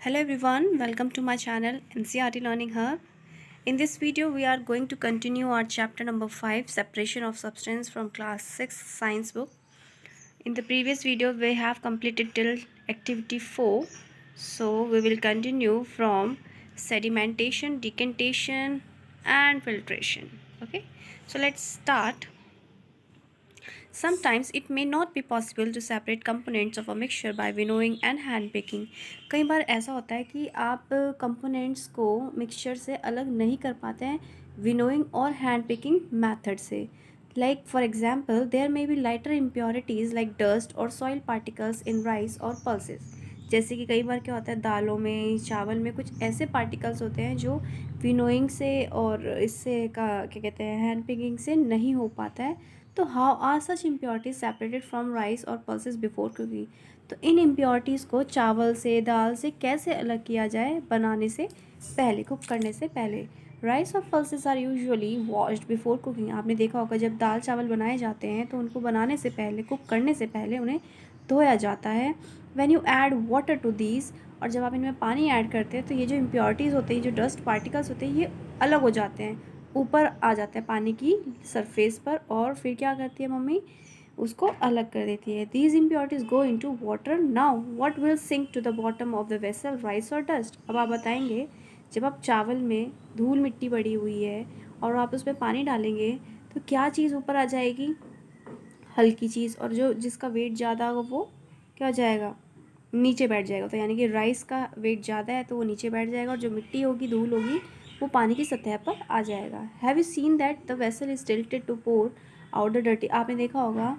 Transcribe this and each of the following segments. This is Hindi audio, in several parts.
Hello everyone, welcome to my channel NCRT Learning Hub. In this video, we are going to continue our chapter number 5, Separation of Substance from class 6 science book. In the previous video, we have completed till activity 4. So, we will continue from sedimentation, decantation and filtration. Okay, so let's start. Sometimes it may not be possible to separate components of a mixture by winnowing and hand picking. कई बार ऐसा होता है कि आप कंपोनेंट्स को मिक्सचर से अलग नहीं कर पाते हैं विनोइंग और हैंड पिकिंग मेथड से. Like for example, there may be lighter impurities like dust or soil particles in rice or pulses. जैसे कि कई बार क्या होता है दालों में चावल में कुछ ऐसे पार्टिकल्स होते हैं जो विनोइंग से और इससे का क्या कहते हैं हैंड पिकिंग से नहीं हो पाता है. तो how are such impurities separated from rice और पल्सेस बिफोर कुकिंग. तो इन इम्प्योरिटीज़ को चावल से दाल से कैसे अलग किया जाए बनाने से पहले कुक करने से पहले. राइस और pulses are usually washed before cooking. आपने देखा होगा जब दाल चावल बनाए जाते हैं तो उनको बनाने से पहले कुक करने से पहले उन्हें धोया जाता है. When you add water to these और जब आप इनमें पानी ऐड करते हैं तो ये जो इम्प्योरिटीज़ होते हैं जो डस्ट पार्टिकल्स होते हैं ये अलग हो जाते हैं ऊपर आ जाता है पानी की सरफेस पर और फिर क्या करती है मम्मी उसको अलग कर देती है. These impurities go into water. Now what will sink to the bottom of the vessel rice और डस्ट. अब आप बताएंगे जब आप चावल में धूल मिट्टी पड़ी हुई है और आप उसमें पानी डालेंगे तो क्या चीज़ ऊपर आ जाएगी हल्की चीज़ और जो जिसका वेट ज़्यादा होगा वो क्या हो जाएगा नीचे बैठ जाएगा. तो यानी कि राइस का वेट ज़्यादा है तो वो नीचे बैठ जाएगा और जो मिट्टी होगी धूल होगी वो पानी की सतह पर आ जाएगा. Have you seen that the vessel is tilted to pour out the dirty. आपने देखा होगा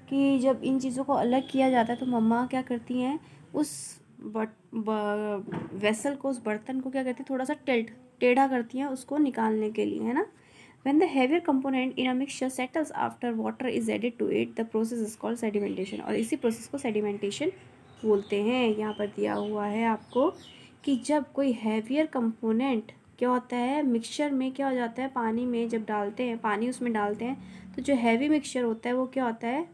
कि जब इन चीज़ों को अलग किया जाता है तो मम्मा क्या करती हैं उस वेसल को उस बर्तन को क्या करती है थोड़ा सा टेढ़ा करती हैं उसको निकालने के लिए है ना. When the heavier component in a mixture settles after water is added to it, the process is called sedimentation. और इसी प्रोसेस को sedimentation बोलते हैं. यहाँ पर दिया हुआ है आपको कि जब कोई हैवियर कंपोनेंट क्या होता है मिक्सचर में क्या हो जाता है पानी में जब डालते हैं पानी उसमें डालते हैं तो जो हैवी मिक्सचर होता है वो क्या होता है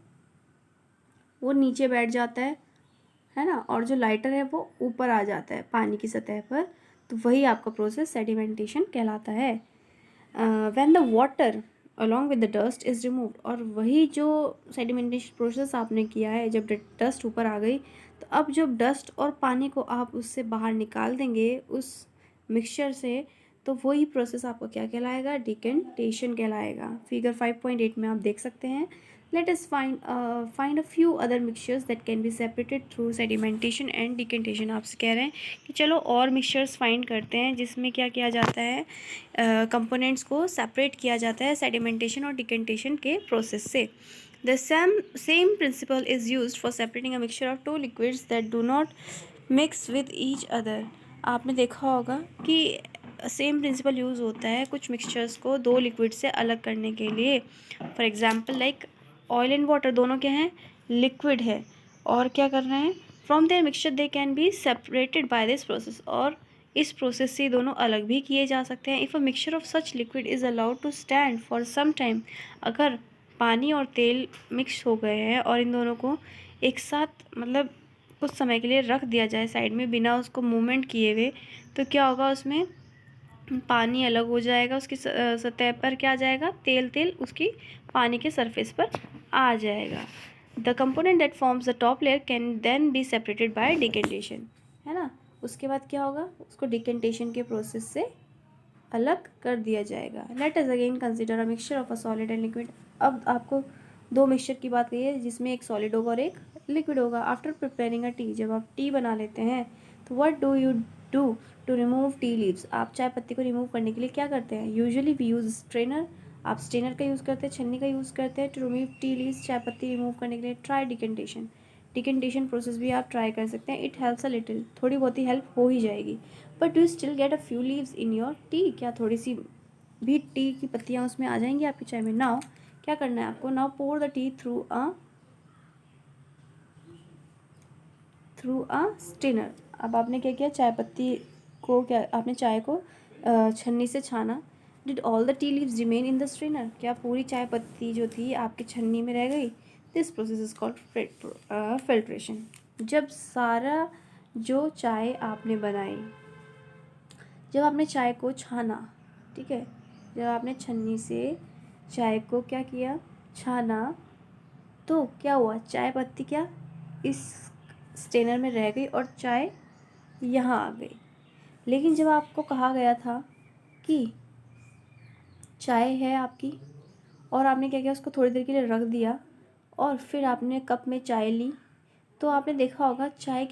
वो नीचे बैठ जाता है ना और जो लाइटर है वो ऊपर आ जाता है पानी की सतह पर. तो वही आपका प्रोसेस सेडिमेंटेशन कहलाता है. When the water along with the dust is removed. और वही जो सेडिमेंटेशन प्रोसेस आपने किया है जब डस्ट ऊपर आ गई तो अब जब डस्ट और पानी को आप उससे बाहर निकाल देंगे उस मिक्सचर से तो वही प्रोसेस आपको क्या कहलाएगा डिकेंटेशन कहलाएगा. फिगर 5.8 में आप देख सकते हैं. Let us find a few other mixtures that can be separated through sedimentation and decantation. आपसे कह रहे हैं कि चलो और मिक्सचर्स फाइंड करते हैं जिसमें क्या किया जाता है कंपोनेंट्स को सेपरेट किया जाता है सेडिमेंटेशन और डिकेंटेशन के प्रोसेस से. The same principle is used for separating a mixture of two liquids that do not mix with each other. आपने देखा होगा कि सेम प्रिंसिपल यूज़ होता है कुछ मिक्सचर्स को दो लिक्विड से अलग करने के लिए. For example like oil and water दोनों क्या हैं लिक्विड है और क्या कर रहे हैं from their mixture they can be separated by this process. और इस प्रोसेस से दोनों अलग भी किए जा सकते हैं. If a mixture of such liquid is allowed to stand for some time. अगर पानी और तेल मिक्स हो गए हैं और इन दोनों को एक साथ मतलब कुछ समय के लिए रख दिया जाए साइड में बिना उसको मूवमेंट किए हुए तो क्या होगा उसमें पानी अलग हो जाएगा उसकी सतह पर क्या आ जाएगा तेल तेल उसकी पानी के सरफेस पर आ जाएगा. The component that forms the top layer can then be separated by decantation. है ना. उसके बाद क्या होगा उसको डिकेंटेशन के प्रोसेस से अलग कर दिया जाएगा. Let us again consider a mixture of a solid and liquid. अब आपको दो मिक्सचर की बात कही है जिसमें एक सॉलिड होगा और एक लिक्विड होगा. आफ्टर प्रिपेयरिंग अ टी जब आप टी बना लेते हैं तो what do you do to remove tea leaves. आप चाय पत्ती को रिमूव करने के लिए क्या करते हैं यूजुअली वी यूज़ स्ट्रेनर. आप स्ट्रेनर का यूज़ करते हैं छन्नी का यूज़ करते हैं टू रिमूव टी लीव्स चाय पत्ती रिमूव करने के लिए. Try decantation. डिकेंटेशन प्रोसेस भी आप ट्राई कर सकते हैं. It helps a little. थोड़ी बहुत ही हेल्प हो ही जाएगी. But do still get a few leaves in your T. क्या थोड़ी सी भी टी की पत्तियाँ उसमें आ जाएंगी आपकी चाय में. नाउ क्या करना है आपको now pour the tea through a strainer. अब आपने क्या किया चाय पत्ती को क्या आपने चाय को छन्नी से छाना. Did all the tea leaves remain in the strainer. क्या पूरी चाय पत्ती जो थी आपकी छन्नी में रह गई. This process is called filtration. जब सारा जो चाय आपने बनाई, जब आपने चाय को छाना, ठीक है, जब आपने छन्नी से चाय को क्या किया, छाना, तो क्या हुआ, चाय पत्ती क्या इस स्टेनर में रह गई और चाय यहाँ आ गई। लेकिन जब आपको कहा गया था कि चाय है आपकी, और आपने क्या किया, उसको थोड़ी देर के लिए रख दिया और फिर आपने कप में चाय ली, तो आपने देखा होगा चाय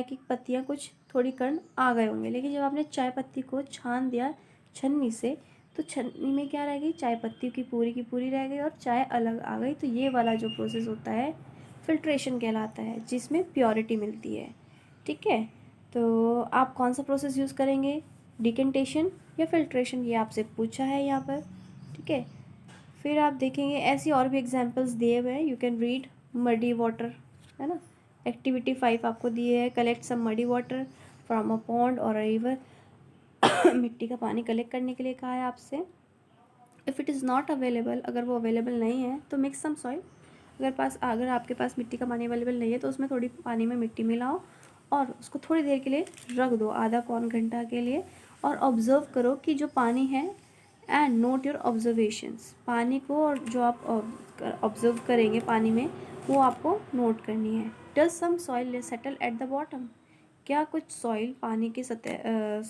की पत्तियाँ कुछ थोड़ी कण आ गए होंगे। लेकिन जब आपने चाय पत्ती को छान दिया छन्नी से, तो छन्नी में क्या रह गई, चाय पत्ती की पूरी रह गई और चाय अलग आ गई। तो ये वाला जो प्रोसेस होता है फिल्ट्रेशन कहलाता है, जिसमें प्योरिटी मिलती है। ठीक है, तो आप कौन सा प्रोसेस यूज़ करेंगे, डिकेंटेशन या फिल्ट्रेशन, ये आपसे पूछा है यहाँ पर। ठीक है, फिर आप देखेंगे ऐसी और भी एग्जांपल्स दिए हुए हैं। You can read muddy water, है ना। एक्टिविटी 5 आपको दिए है, collect some muddy water from a pond और अ रिवर। मिट्टी का पानी कलेक्ट करने के लिए कहा है आपसे। If it is not available, अगर वो अवेलेबल नहीं है तो मिक्स सम सॉइल। अगर आपके पास मिट्टी का पानी अवेलेबल नहीं है तो उसमें थोड़ी पानी में मिट्टी मिलाओ और उसको थोड़ी देर के लिए रख दो, आधा पौन घंटा के लिए, और ऑब्ज़र्व करो कि जो पानी है, एंड नोट योर ऑब्जर्वेशंस। पानी को और जो आप ऑब्ज़र्व करेंगे पानी में, वो आपको नोट करनी है। Does some soil settle at the bottom, क्या कुछ सॉइल पानी की सतह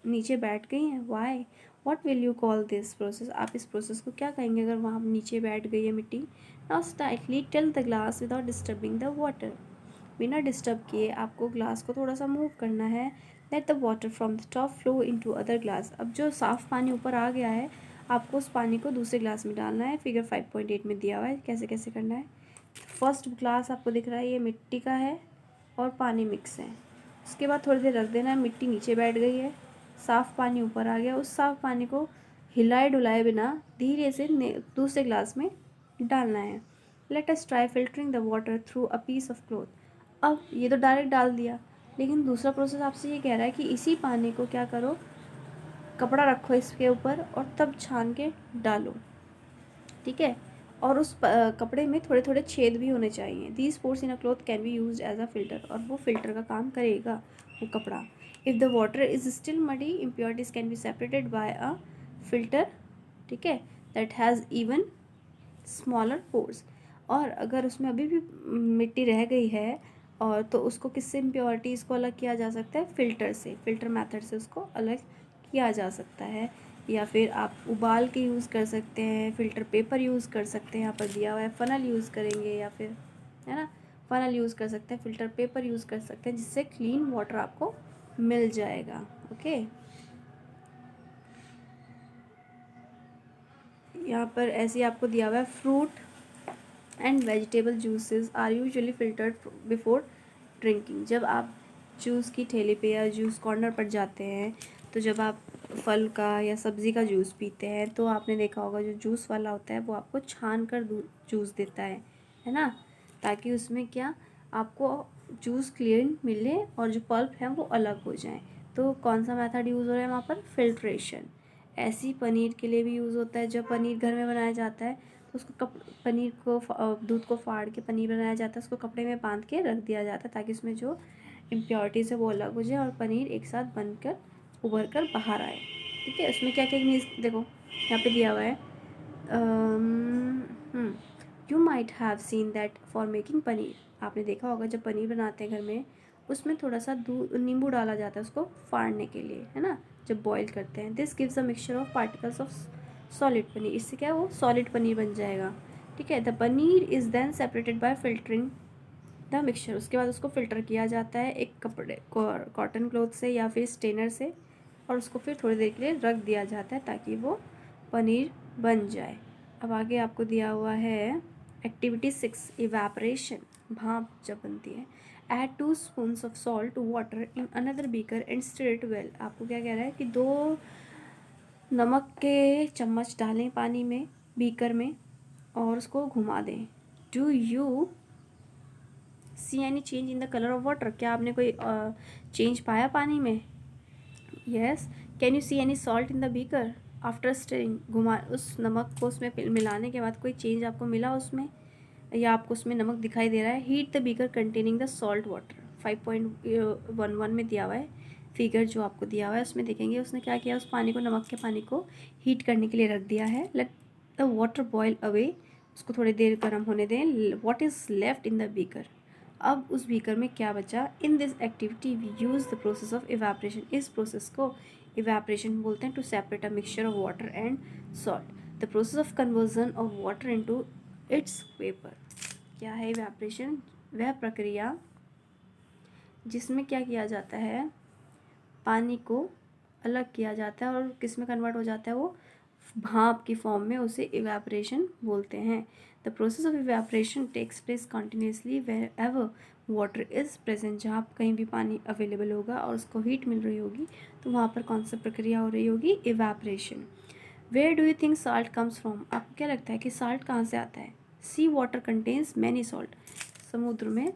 नीचे बैठ गई हैं। Why, what will you call this process, आप इस प्रोसेस को क्या कहेंगे अगर वहाँ नीचे बैठ गई है मिट्टी। Now slightly till the glass without disturbing the water, बिना डिस्टर्ब किए आपको ग्लास को थोड़ा सा मूव करना है। Let the water from the top flow into other glass, अब जो साफ़ पानी ऊपर आ गया है, आपको उस पानी को दूसरे ग्लास में डालना है। फिगर 5.8 में दिया हुआ है कैसे कैसे करना है। फर्स्ट ग्लास आपको दिख रहा है, ये मिट्टी का है और पानी मिक्स है। उसके बाद थोड़ी देर रख देना है, मिट्टी नीचे बैठ गई है, साफ़ पानी ऊपर आ गया। उस साफ़ पानी को हिलाए डुलाए बिना धीरे से दूसरे ग्लास में डालना है। Let us try filtering the water through a piece of cloth, अब ये तो डायरेक्ट डाल दिया, लेकिन दूसरा प्रोसेस आपसे ये कह रहा है कि इसी पानी को क्या करो, कपड़ा रखो इसके ऊपर और तब छान के डालो। ठीक है, और उस कपड़े में थोड़े थोड़े छेद भी होने चाहिए। These pores in a cloth can be use as a filter, और वो फिल्टर का काम करेगा वो कपड़ा। If the water is still muddy, impurities can be separated by a filter, ठीक है, that has even smaller pores. और अगर उसमें अभी भी मिट्टी रह गई है और तो उसको किससे इम्प्योरिटीज़ को अलग किया जा सकता है, फ़िल्टर से, फ़िल्टर मेथड से उसको अलग किया जा सकता है। या फिर आप उबाल के यूज़ कर सकते हैं, फ़िल्टर पेपर यूज़ कर सकते हैं, यहाँ पर दिया हुआ है फ़नल यूज़ करेंगे, या फिर, है ना, फ़नल यूज़ कर सकते हैं, फ़िल्टर पेपर यूज़ कर सकते हैं, जिससे क्लीन वाटर आपको मिल जाएगा। ओके, यहाँ पर ऐसे आपको दिया हुआ है, fruit and vegetable juices are usually filtered before drinking. जब आप जूस की ठेले पे या जूस कॉर्नर पर जाते हैं, तो जब आप फल का या सब्ज़ी का जूस पीते हैं, तो आपने देखा होगा जो जूस वाला होता है वो आपको छान कर जूस देता है ना, ताकि उसमें क्या आपको जूस क्लीन मिले और जो पल्प है वो अलग हो जाए। तो कौन सा मेथड यूज़ हो रहा है वहाँ पर, फिल्ट्रेशन। ऐसी पनीर के लिए भी यूज़ होता है, जब पनीर घर में बनाया जाता है तो उसको पनीर को दूध को फाड़ के पनीर बनाया जाता है, उसको कपड़े में बांध के रख दिया जाता है ताकि उसमें जो इम्प्योरिटीज़ है वो अलग हो जाए और पनीर एक साथ बनकर उभर कर बाहर आए। ठीक है, उसमें क्या क्या देखो यहाँ पे दिया हुआ है, you might have seen that for making paneer, आपने देखा होगा जब पनीर बनाते हैं घर में, उसमें थोड़ा सा दूध नींबू डाला जाता है उसको फाड़ने के लिए, है ना, जब बॉईल करते हैं। This gives a mixture of particles of solid paneer, इससे क्या है वो सॉलिड पनीर बन जाएगा। ठीक है, the paneer is then separated by filtering the mixture, उसके बाद उसको फ़िल्टर किया जाता है एक कपड़े कॉटन क्लॉथ से या फिर स्टेनर से, और उसको फिर थोड़ी देर के लिए रख दिया जाता है ताकि वो पनीर बन जाए। अब आगे आपको दिया हुआ है एक्टिविटी 6, इवेपोरेशन, भाप जब बनती है। Add 2 spoons of salt to water in another beaker and stir it well, आपको क्या कह रहा है कि 2 नमक के चम्मच डालें पानी में, बीकर में, और उसको घुमा दें। Do you see any change in the colour of water, क्या आपने कोई चेंज पाया पानी में। Yes, can you see any salt in the beaker after stirring, घुमा उस नमक को उसमें मिलाने के बाद कोई चेंज आपको मिला उसमें, या आपको उसमें नमक दिखाई दे रहा है। Heat the beaker containing the salt water 5.11 में दिया हुआ है फिगर जो आपको दिया हुआ है, उसमें देखेंगे उसने क्या किया, उस पानी को, नमक के पानी को हीट करने के लिए रख दिया है। Let the water boil away, उसको थोड़ी देर गर्म होने दें। What is left in the beaker, अब उस बीकर में क्या बचा। In this activity we use the process of evaporation, इस प्रोसेस को इवेपोरेशन बोलते हैं। To separate a mixture of water and salt, the process of conversion of water into its vapour. क्या है इवेपोरेशन, वह प्रक्रिया जिसमें क्या किया जाता है, पानी को अलग किया जाता है और किस में कन्वर्ट हो जाता है, वो भाप की फॉर्म में, उसे इवेपोरेशन बोलते हैं। The process of evaporation takes place continuously wherever water is present, जहाँ कहीं भी पानी अवेलेबल होगा और उसको हीट मिल रही होगी तो वहाँ पर कौन सी प्रक्रिया हो रही होगी, evaporation. Where do you think salt comes from, आपको क्या लगता है कि साल्ट कहाँ से आता है। सी वाटर कंटेन्स मैनी सॉल्ट, समुद्र में,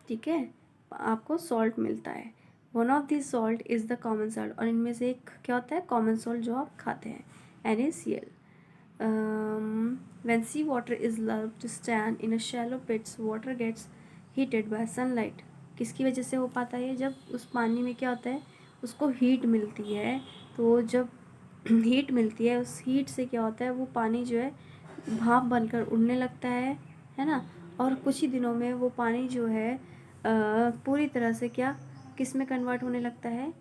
ठीक है, आपको सॉल्ट मिलता है। One of this salt is the common salt, और इनमें से एक क्या होता है, कॉमन सॉल्ट जो आप खाते हैं, NaCl। When sea water is allowed to stand in a shallow pits, water gets heated by sunlight। किसकी वजह से हो पाता है, जब उस पानी में क्या होता है, उसको हीट मिलती है, तो जब हीट मिलती है, उस हीट से क्या होता है, वो पानी जो है भाप बनकर उड़ने लगता है ना। और कुछ ही दिनों में वो पानी जो है पूरी तरह से क्या, किस में कन्वर्ट होने लगता है,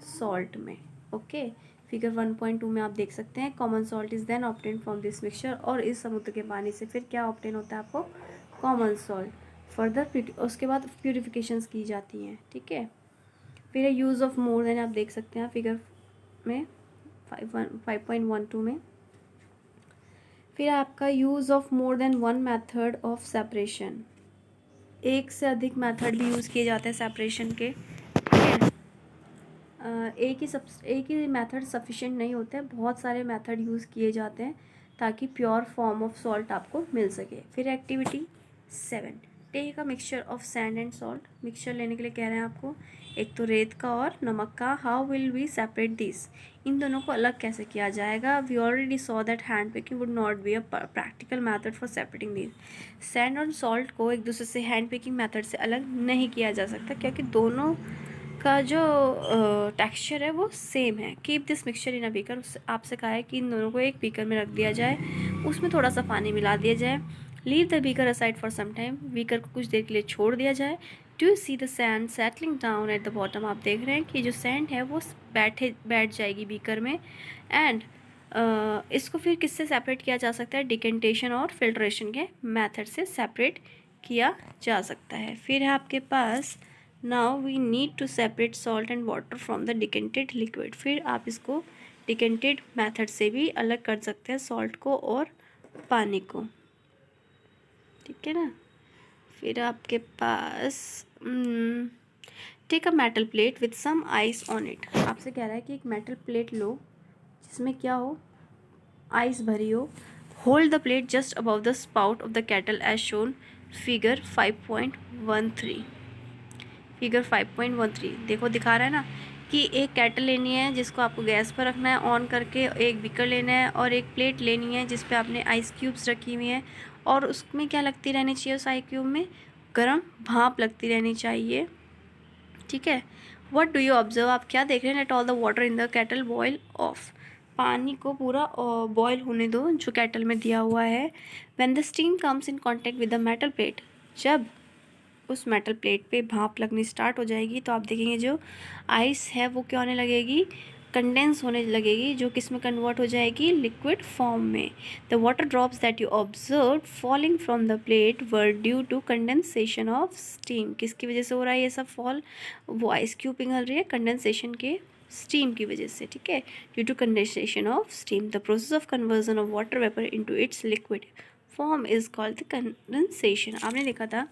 सॉल्ट में। ओके, फिगर 1.2 में आप देख सकते हैं, common salt is then obtain from this mixture, और इस समुद्र के पानी से फिर क्या ऑब्टेन होता है आपको, कॉमन सॉल्ट। फर्दर उसके बाद प्यूरिफिकेशंस की जाती हैं, ठीक है। फिर यूज़ ऑफ मोर देन, आप देख सकते हैं फिगर में 5.12 में। फिर आपका use of more than one method of separation, एक से अधिक मेथड भी यूज़ किए जाते हैं सेपरेशन के, ठीक है। एक ही मेथड सफिशिएंट नहीं होते हैं, बहुत सारे मेथड यूज़ किए जाते हैं ताकि प्योर फॉर्म ऑफ सॉल्ट आपको मिल सके। फिर activity 7, take a mixture of sand and salt, mixture लेने के लिए कह रहे हैं आपको, एक तो रेत का और नमक का। How will we separate this, इन दोनों को अलग कैसे किया जाएगा। We already saw that hand picking would not be a practical method for separating this. Sand और सॉल्ट को एक दूसरे से हैंड पिकिंग मैथड से अलग नहीं किया जा सकता, क्योंकि दोनों का जो टेक्सचर है वो सेम है। Keep this mixture in a beaker, आपसे कहा है कि इन दोनों को एक बीकर में रख दिया जाए, उसमें थोड़ा सा पानी मिला दिया जाए। Leave the beaker aside for some time, beaker को कुछ देर के लिए छोड़ दिया जाए। Do you see the sand settling down at the bottom, आप देख रहे हैं कि जो सैंड है वो बैठ जाएगी बीकर में। एंड इसको फिर किससे सेपरेट किया जा सकता है, डिकेंटेशन और फिल्ट्रेशन के मेथड से सेपरेट किया जा सकता है। फिर है आपके पास now we need to separate salt and water from the decanted liquid, फिर आप इसको डिकेंटेड मेथड से भी अलग कर सकते हैं, सॉल्ट को और पानी को, ठीक है ना। फिर आपके पास take a metal plate with some ice on it, आपसे कह रहा है कि एक मेटल प्लेट लो जिसमें क्या हो, आइस भरी हो। Hold the plate just above the spout of the kettle as shown figure 5.13। Figure 5.13 देखो, दिखा रहा है ना कि एक केटल लेनी है जिसको आपको गैस पर रखना है ऑन करके, एक बीकर लेना है और एक प्लेट लेनी है जिस पे आपने आइस क्यूब्स रखी हुई हैं, और उसमें क्या लगती रहनी चाहिए, उस आइस क्यूब में गर्म भाप लगती रहनी चाहिए, ठीक है। व्हाट डू यू ऑब्जर्व, आप क्या देख रहे हैं, let all the water in the kettle boil off, पानी को पूरा बॉयल होने दो जो केटल में दिया हुआ है। When the steam comes in contact with the metal plate, जब उस मेटल प्लेट पे भाप लगनी स्टार्ट हो जाएगी तो आप देखेंगे जो आइस है वो क्या होने लगेगी, कंडेंस होने लगेगी, जो किस में कन्वर्ट हो जाएगी, लिक्विड फॉर्म में। The water drops that you observe falling from the plate were due to condensation of steam, किसकी वजह से हो रहा है ये सब फॉल, वो आइस क्यूब पिघल रही है कंडेंसेशन के स्टीम की वजह से, ठीक है, due to condensation of steam. The process of conversion of water vapour into its liquid form is called the condensation. आपने देखा था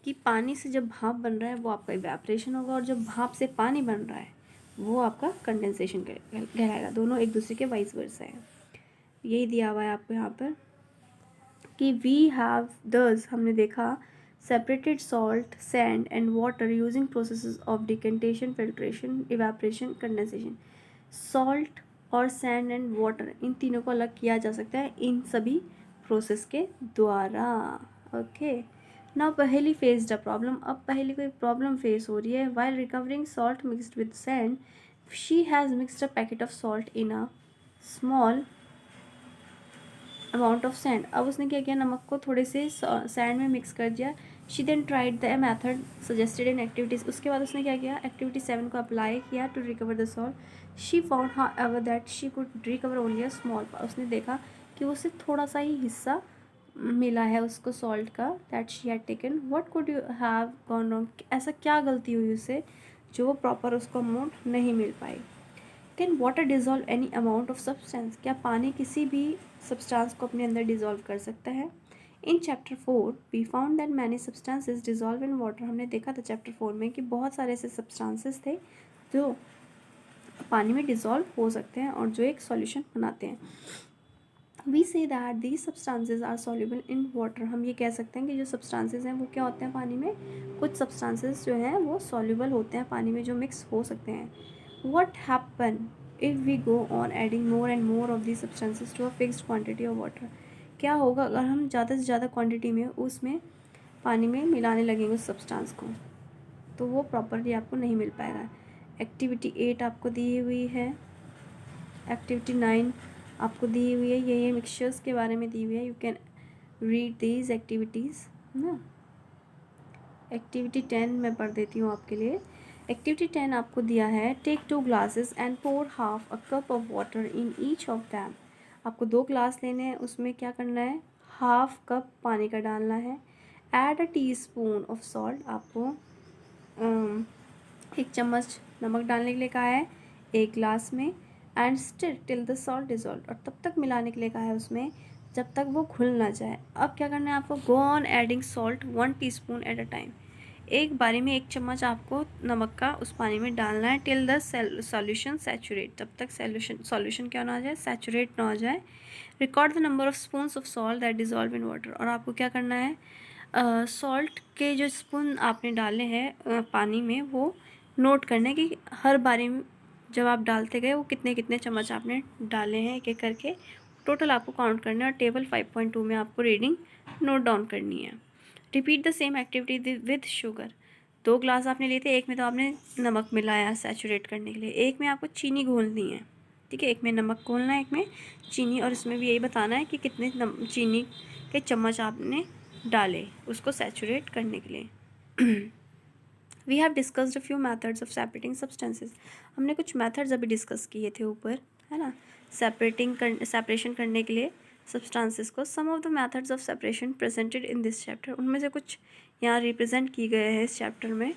कि पानी से जब भाप बन रहा है वो आपका इवेपोरेशन होगा, और जब भाप से पानी बन रहा है वो आपका कंडेंसेशन कहलाएगा। दोनों एक दूसरे के वाइस वर्सा है। यही दिया हुआ है आपको यहाँ पर कि वी हैव दस, हमने देखा, separated salt, sand and water using processes of decantation, filtration, evaporation, condensation. Salt और सैंड एंड वाटर, इन तीनों को अलग किया जा सकता है इन सभी प्रोसेस के द्वारा। ओके, नाउ पहेली फेस्ड अ प्रॉब्लम, अब पहेली को एक प्रॉब्लम फेस हो रही है. While recovering salt mixed with sand she has mixed a packet of salt in a small amount of sand. अब उसने क्या किया, नमक को थोड़े से सैंड में मिक्स कर दिया. She then tried the method suggested in activities. उसके बाद उसने क्या किया, एक्टिविटी 7 को अप्लाई किया to recover the salt. She found however that she could recover only a small. उसने देखा कि वो सिर्फ थोड़ा सा ही हिस्सा मिला है उसको सॉल्ट का. That she had taken. What could you have gone wrong, ऐसा क्या गलती हुई उससे जो वो प्रॉपर उसको अमाउंट नहीं मिल पाई. Can water dissolve any amount of substance, क्या पानी किसी भी सब्सटेंस को अपने अंदर डिज़ोल्व कर सकता है. In chapter 4 we found that many substances dissolve in water. हमने देखा था चैप्टर 4 में कि बहुत सारे ऐसे सब्सटेंसेस थे जो पानी में डिज़ोल्व हो सकते हैं और जो एक सॉल्यूशन बनाते हैं. We say that these substances are soluble in water. हम ये कह सकते हैं कि जो सब्सटेंसेस हैं वो क्या होते हैं पानी में, कुछ सब्सटेंसेस जो हैं वो सॉल्युबल होते हैं पानी में, जो मिक्स हो सकते हैं. What happen if we go on adding more and more of these substances to a fixed quantity of water? क्या होगा अगर हम ज़्यादा से ज़्यादा क्वांटिटी में उसमें पानी में मिलाने लगेंगे उस सब्सटेंस को, तो वो प्रॉपरली आपको नहीं मिल पाएगा. एक्टिविटी 8 आपको दी हुई है, एक्टिविटी 9 आपको दी हुई है, ये मिक्सचर्स के बारे में दी हुई है. You can read these activities ना. एक्टिविटी 10 मैं पढ़ देती हूँ आपके लिए. एक्टिविटी 10 आपको दिया है, take 2 glasses and pour half a cup of water in each of them. आपको 2 ग्लास लेने हैं, उसमें क्या करना है, हाफ कप पानी का डालना है. Add a tea spoon of salt, आपको 1 चम्मच नमक डालने के लिए कहा है 1 ग्लास में. And stir till the salt dissolve, और तब तक मिलाने के लिए कहा है उसमें जब तक वो घुल ना जाए. अब क्या करना है आपको, go on adding salt 1 teaspoon at a time. एक बारी में 1 चम्मच आपको नमक का उस पानी में डालना है. टिल द सॉल्यूशन सैचुरेट, तब तक सॉल्यूशन क्या ना हो जाए, सैचुरेट ना हो जाए. Record the number of spoons of salt that dissolve in water, और आपको क्या करना है, सॉल्ट के जो स्पून आपने डाले हैं पानी में वो नोट करने कि हर बारी में जब आप डालते गए वो कितने कितने चम्मच आपने डाले हैं एक एक करके, टोटल आपको काउंट करना है. और टेबल 5.2 में आपको रीडिंग नोट डाउन करनी है. Repeat the same activity with sugar. 2 glass आपने लिए थे, एक में तो आपने नमक मिलाया सैचुरेट करने के लिए, एक में आपको चीनी घोलनी है. ठीक है, एक में नमक घोलना है, एक में चीनी, और इसमें भी यही बताना है कि कितने चीनी के चम्मच आपने डाले उसको सैचुरेट करने के लिए. We have discussed a few methods of separating substances. हमने कुछ मैथड्स अभी डिस्कस किए थे ऊपर, है ना, सेपरेशन करने के लिए सब्सटेंसेस को. Some of the methods of separation presented in this chapter, उनमें से कुछ यहाँ रिप्रेजेंट किए गए हैं इस चैप्टर में,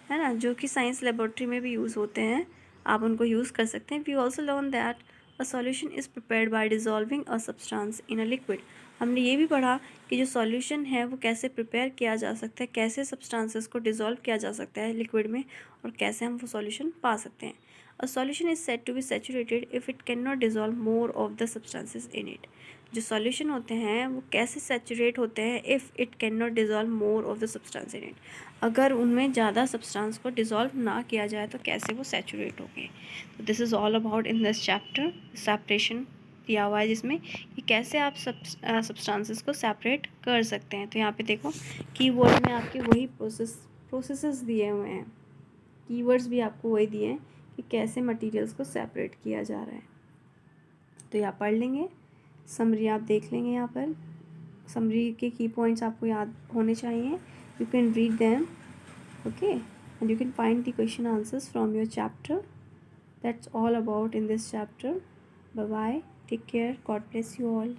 है ना, जो कि साइंस लेबोरेटरी में भी यूज़ होते हैं, आप उनको यूज़ कर सकते हैं. We also learn that a solution is prepared by dissolving a substance in a liquid. हमने ये भी पढ़ा कि जो सॉल्यूशन है वो कैसे प्रिपेयर किया जा सकता है, कैसे सब्सटेंसेस को डिज़ोल्व किया जा सकता है लिक्विड में, और कैसे हम वो सॉल्यूशन पा सकते हैं. A solution is said to be saturated if it can not dissolve more of the substances in it. जो सॉल्यूशन होते हैं वो कैसे सैचुरेट होते हैं, if it can not dissolve more of the substance in it, अगर उनमें ज़्यादा सब्सटेंस को डिज़ोल्व ना किया जाए तो कैसे वो सैचुरेट होंगे. तो this is all about in this chapter. Separation दिया हुआ है जिसमें कि कैसे आप सब्सटेंसेस को सेपरेट कर सकते हैं. तो यहाँ पे देखो कीवर्ड में आपके वही प्रोसेसेस दिए हुए हैं, कीवर्ड्स भी आपको वही दिए हैं कि कैसे मटेरियल्स को सेपरेट किया जा रहा है. तो यहाँ पढ़ लेंगे, समरी आप देख लेंगे, यहाँ पर समरी के की पॉइंट्स आपको याद होने चाहिए. You can read them, okay, and you can find the question answers from your chapter. That's all about in this chapter. Bye bye. Take care. God bless you all.